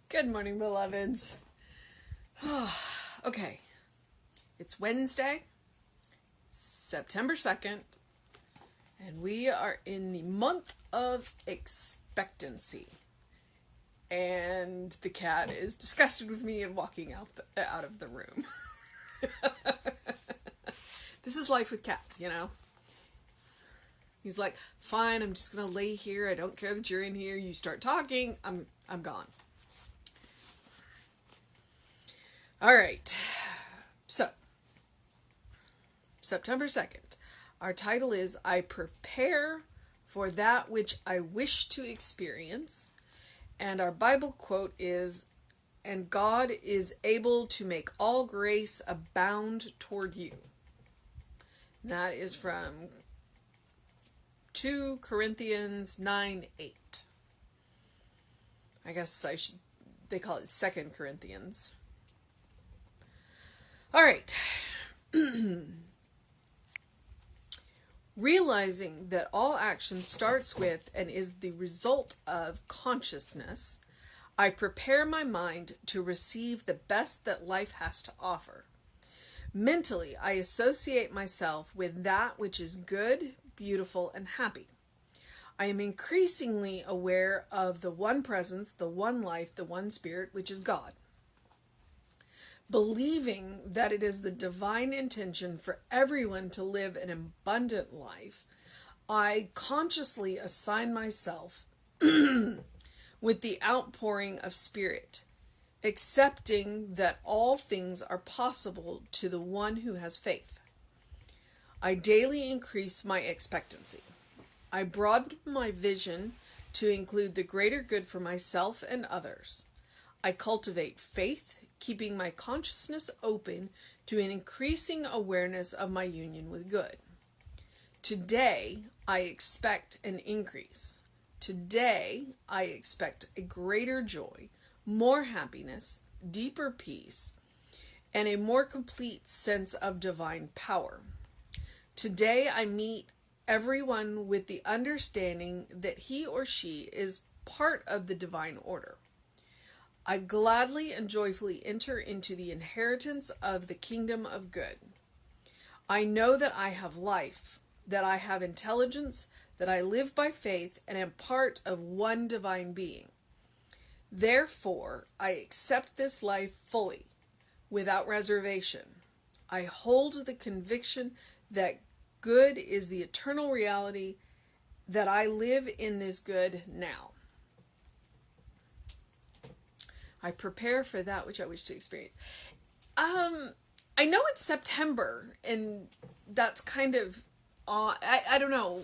Good morning, beloveds. Okay, it's Wednesday, September 2nd, and we are in the month of expectancy. And the cat is disgusted with me and walking out of the room. This is life with cats, you know? He's like, fine, I'm just gonna lay here. I don't care that you're in here. You start talking, I'm gone. All right, so September 2nd, our title is I Prepare for That Which I Wish to Experience, and our Bible quote is, and God is able to make all grace abound toward you. And that is from 2 Corinthians 9:8. I guess they call it 2 Corinthians. All right. Realizing that all action starts with and is the result of consciousness, I prepare my mind to receive the best that life has to offer. Mentally, I associate myself with that which is good, beautiful, and happy. I am increasingly aware of the one presence, the one life, the one spirit, which is God. Believing that it is the divine intention for everyone to live an abundant life, I consciously assign myself with the outpouring of spirit, accepting that all things are possible to the one who has faith. I daily increase my expectancy. I broaden my vision to include the greater good for myself and others. I cultivate faith, keeping my consciousness open to an increasing awareness of my union with good. Today, I expect an increase. Today, I expect a greater joy, more happiness, deeper peace, and a more complete sense of divine power. Today, I meet everyone with the understanding that he or she is part of the divine order. I gladly and joyfully enter into the inheritance of the kingdom of good. I know that I have life, that I have intelligence, that I live by faith and am part of one divine being. Therefore, I accept this life fully, without reservation. I hold the conviction that good is the eternal reality, that I live in this good now. I prepare for that which I wish to experience. I know it's September, and that's kind of, I don't know.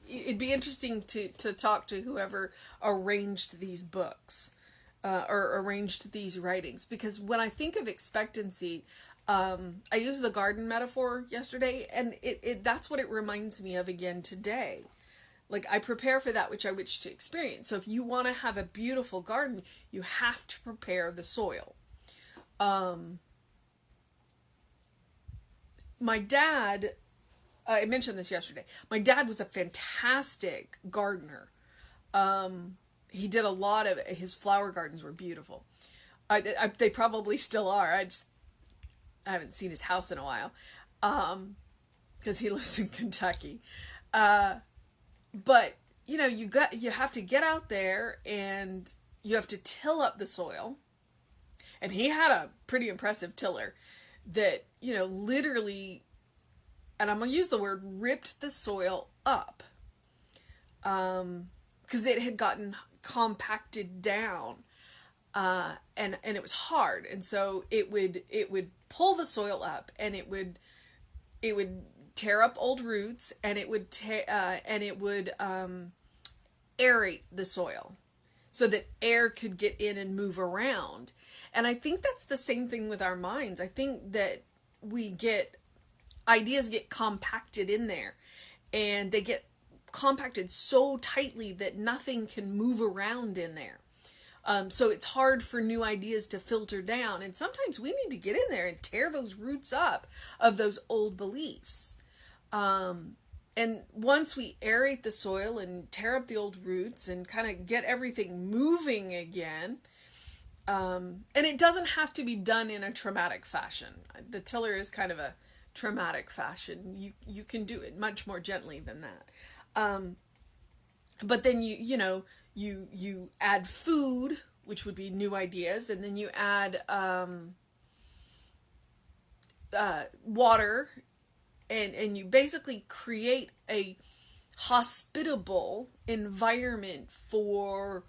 It'd be interesting to talk to whoever arranged these books, or arranged these writings, because when I think of expectancy, I used the garden metaphor yesterday, and that's what it reminds me of again today. Like, I prepare for that which I wish to experience. So if you want to have a beautiful garden, you have to prepare the soil. My dad, I mentioned this yesterday. My dad was a fantastic gardener. He did a lot of, his flower gardens were beautiful. They probably still are. I haven't seen his house in a while. Because he lives in Kentucky. But, you know, you have to get out there and you have to till up the soil. And he had a pretty impressive tiller that, you know, literally, and I'm going to use the word, ripped the soil up. Because it had gotten compacted down. And it was hard. And so it would pull the soil up, and it would tear up old roots, and it would aerate the soil so that air could get in and move around. And I think that's the same thing with our minds. I think that ideas get compacted in there, and they get compacted so tightly that nothing can move around in there. So it's hard for new ideas to filter down, and sometimes we need to get in there and tear those roots up of those old beliefs. And once we aerate the soil and tear up the old roots and kind of get everything moving again, And it doesn't have to be done in a traumatic fashion. The tiller is kind of a traumatic fashion. You can do it much more gently than that. But then you add food, which would be new ideas, and then you add water, and you basically create a hospitable environment for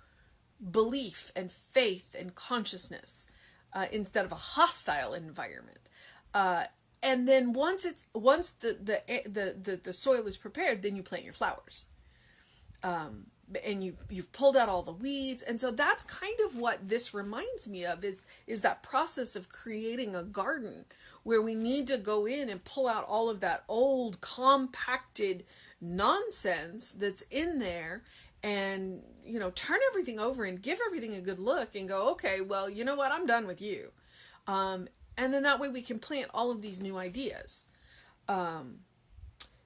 belief and faith and consciousness, instead of a hostile environment. And then once the soil is prepared, then you plant your flowers. And you've pulled out all the weeds, and so that's kind of what this reminds me of, is that process of creating a garden where we need to go in and pull out all of that old compacted nonsense that's in there, and turn everything over and give everything a good look and go, okay, well, you know what, I'm done with you. And then that way we can plant all of these new ideas.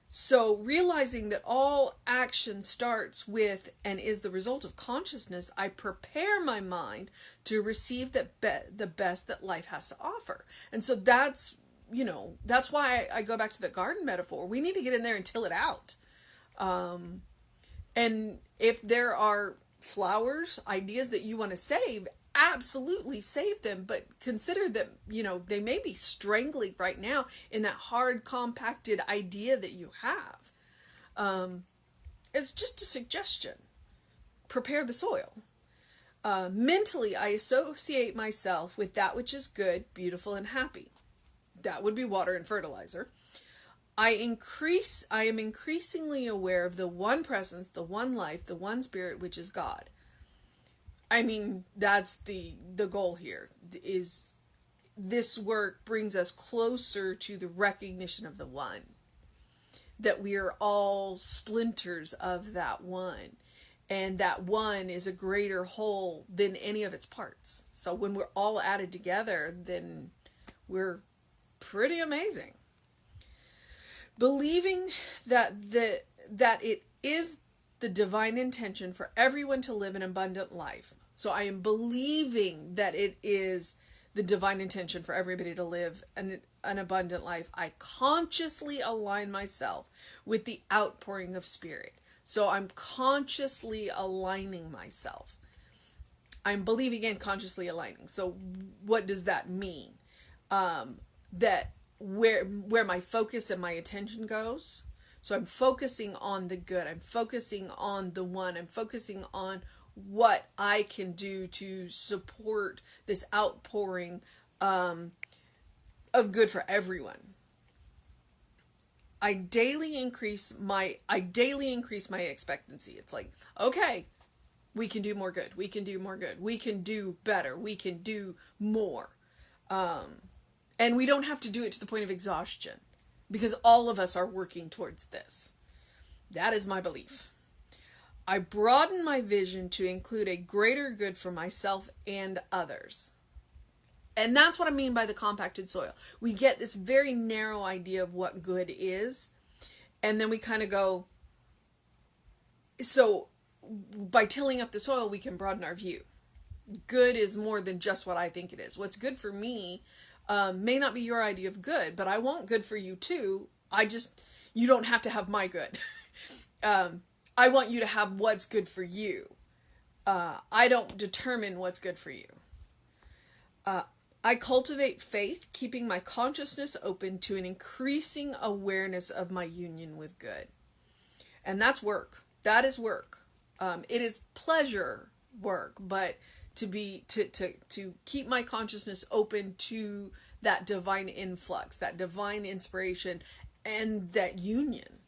So realizing that all action starts with and is the result of consciousness, I prepare my mind to receive the best that life has to offer. And so that's why I go back to the garden metaphor. We need to get in there and till it out. And if there are flowers, ideas that you want to save, absolutely save them, but consider that, they may be strangling right now in that hard, compacted idea that you have. It's just a suggestion. Prepare the soil. Mentally, I associate myself with that which is good, beautiful, and happy. That would be water and fertilizer. I am increasingly aware of the one presence, the one life, the one spirit, which is God. I mean, that's the goal here, is this work brings us closer to the recognition of the one, that we are all splinters of that one, and that one is a greater whole than any of its parts. So when we're all added together, then we're pretty amazing. Believing that it is the divine intention for everyone to live an abundant life. So I am believing that it is the divine intention for everybody to live an abundant life. I consciously align myself with the outpouring of spirit. So I'm consciously aligning myself. I'm believing and consciously aligning. So what does that mean? That where my focus and my attention goes. So I'm focusing on the good. I'm focusing on the one. I'm focusing on what I can do to support this outpouring of good for everyone. I daily increase my expectancy. It's like, okay, we can do more good. We can do more good. We can do better. We can do more. And we don't have to do it to the point of exhaustion, because all of us are working towards this. That is my belief. I broaden my vision to include a greater good for myself and others. And that's what I mean by the compacted soil. We get this very narrow idea of what good is, and then we kind of go, so by tilling up the soil, we can broaden our view. Good is more than just what I think it is. What's good for me may not be your idea of good, but I want good for you too. You don't have to have my good. I want you to have what's good for you. I don't determine what's good for you. I cultivate faith, keeping my consciousness open to an increasing awareness of my union with good. And that's work. That is work. It is pleasure work, but to keep my consciousness open to that divine influx, that divine inspiration, and that union.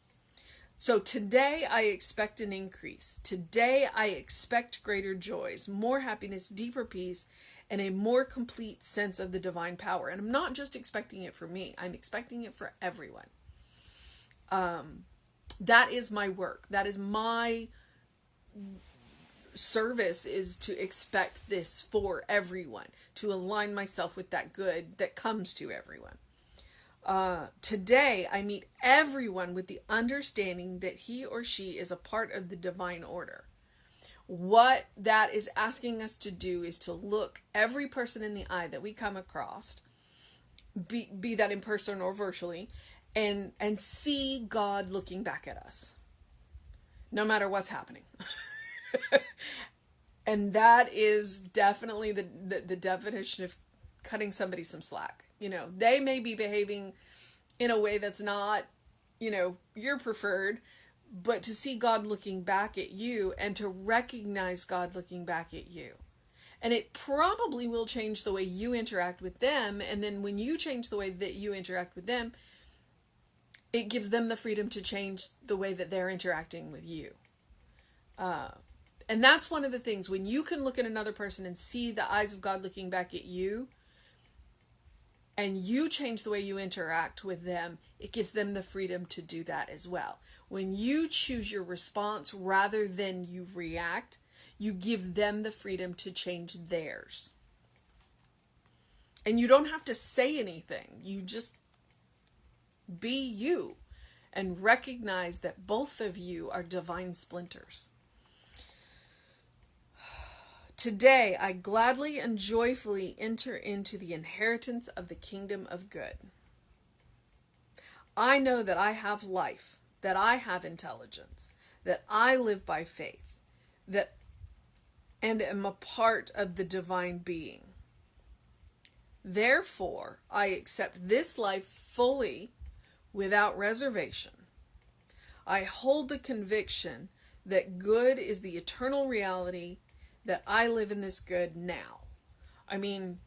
So today I expect an increase. Today I expect greater joys, more happiness, deeper peace, and a more complete sense of the divine power. And I'm not just expecting it for me. I'm expecting it for everyone. That is my work. That is my service, is to expect this for everyone, to align myself with that good that comes to everyone. Today, I meet everyone with the understanding that he or she is a part of the divine order. What that is asking us to do is to look every person in the eye that we come across, be that in person or virtually, and see God looking back at us, no matter what's happening. And that is definitely the definition of cutting somebody some slack. You know, they may be behaving in a way that's not, you know, your preferred, but to see God looking back at you and to recognize God looking back at you. And it probably will change the way you interact with them. And then when you change the way that you interact with them, it gives them the freedom to change the way that they're interacting with you. And that's one of the things, when you can look at another person and see the eyes of God looking back at you, and you change the way you interact with them, it gives them the freedom to do that as well. When you choose your response rather than you react, you give them the freedom to change theirs. And you don't have to say anything. You just be you and recognize that both of you are divine splinters. Today, I gladly and joyfully enter into the inheritance of the kingdom of good. I know that I have life, that I have intelligence, that I live by faith, and am a part of the divine being. Therefore, I accept this life fully without reservation. I hold the conviction that good is the eternal reality, that I live in this good now. I mean,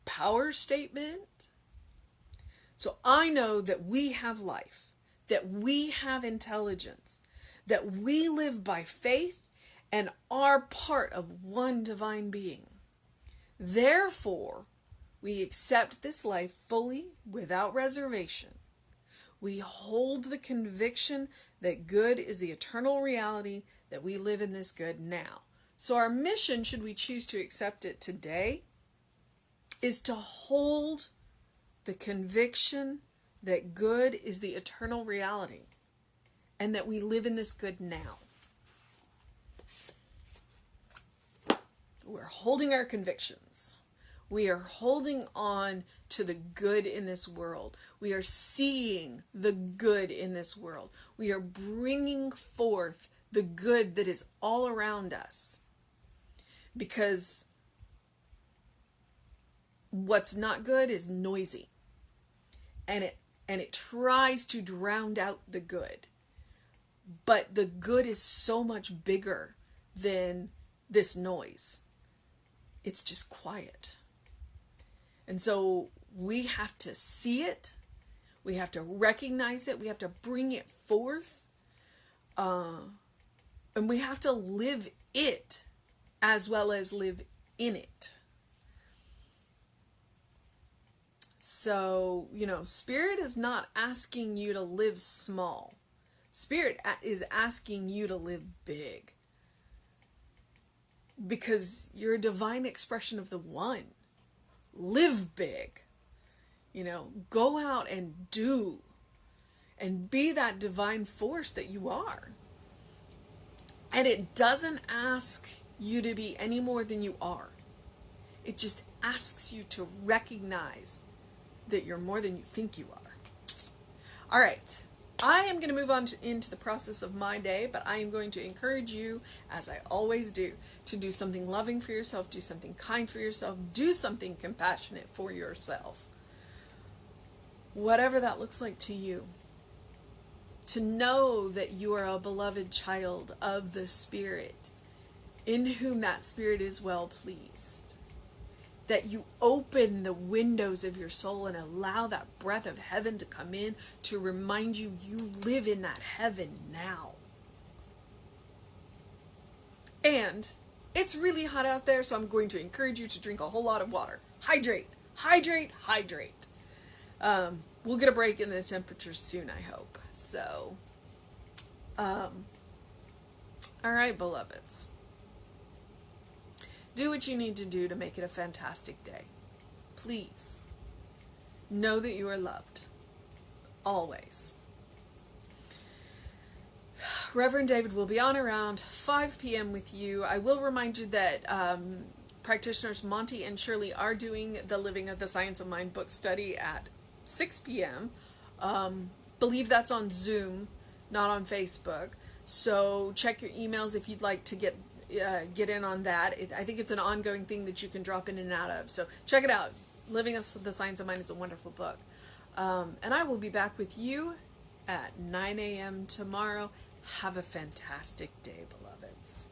power statement. So I know that we have life, that we have intelligence, that we live by faith and are part of one divine being. Therefore, we accept this life fully without reservation. We hold the conviction that good is the eternal reality, that we live in this good now. So our mission, should we choose to accept it today, is to hold the conviction that good is the eternal reality and that we live in this good now. We're holding our convictions. We are holding on to the good in this world. We are seeing the good in this world. We are bringing forth the good that is all around us. Because what's not good is noisy. And it tries to drown out the good. But the good is so much bigger than this noise. It's just quiet. And so we have to see it. We have to recognize it. We have to bring it forth. And we have to live it as well as live in it. So, you know, Spirit is not asking you to live small. Spirit is asking you to live big. Because you're a divine expression of the one. Live big. You know, go out and do. And be that divine force that you are. And it doesn't ask you to be any more than you are. It just asks you to recognize that you're more than you think you are. All right. I am going to move on into the process of my day, but I am going to encourage you, as I always do, to do something loving for yourself, do something kind for yourself, do something compassionate for yourself. Whatever that looks like to you. To know that you are a beloved child of the Spirit, in whom that Spirit is well pleased. That you open the windows of your soul and allow that breath of heaven to come in to remind you live in that heaven now. And it's really hot out there, so I'm going to encourage you to drink a whole lot of water. Hydrate, hydrate, hydrate. We'll get a break in the temperatures soon, I hope. So, all right, beloveds. Do what you need to do to make it a fantastic day. Please, know that you are loved. Always. Reverend David will be on around 5 p.m. with you. I will remind you that practitioners Monty and Shirley are doing the Living of the Science of Mind book study at 6 p.m. Believe that's on Zoom, not on Facebook. So check your emails if you'd like to get in on that. I think it's an ongoing thing that you can drop in and out of. So check it out. Living of the Science of Mind is a wonderful book. And I will be back with you at 9 a.m. tomorrow. Have a fantastic day, beloveds.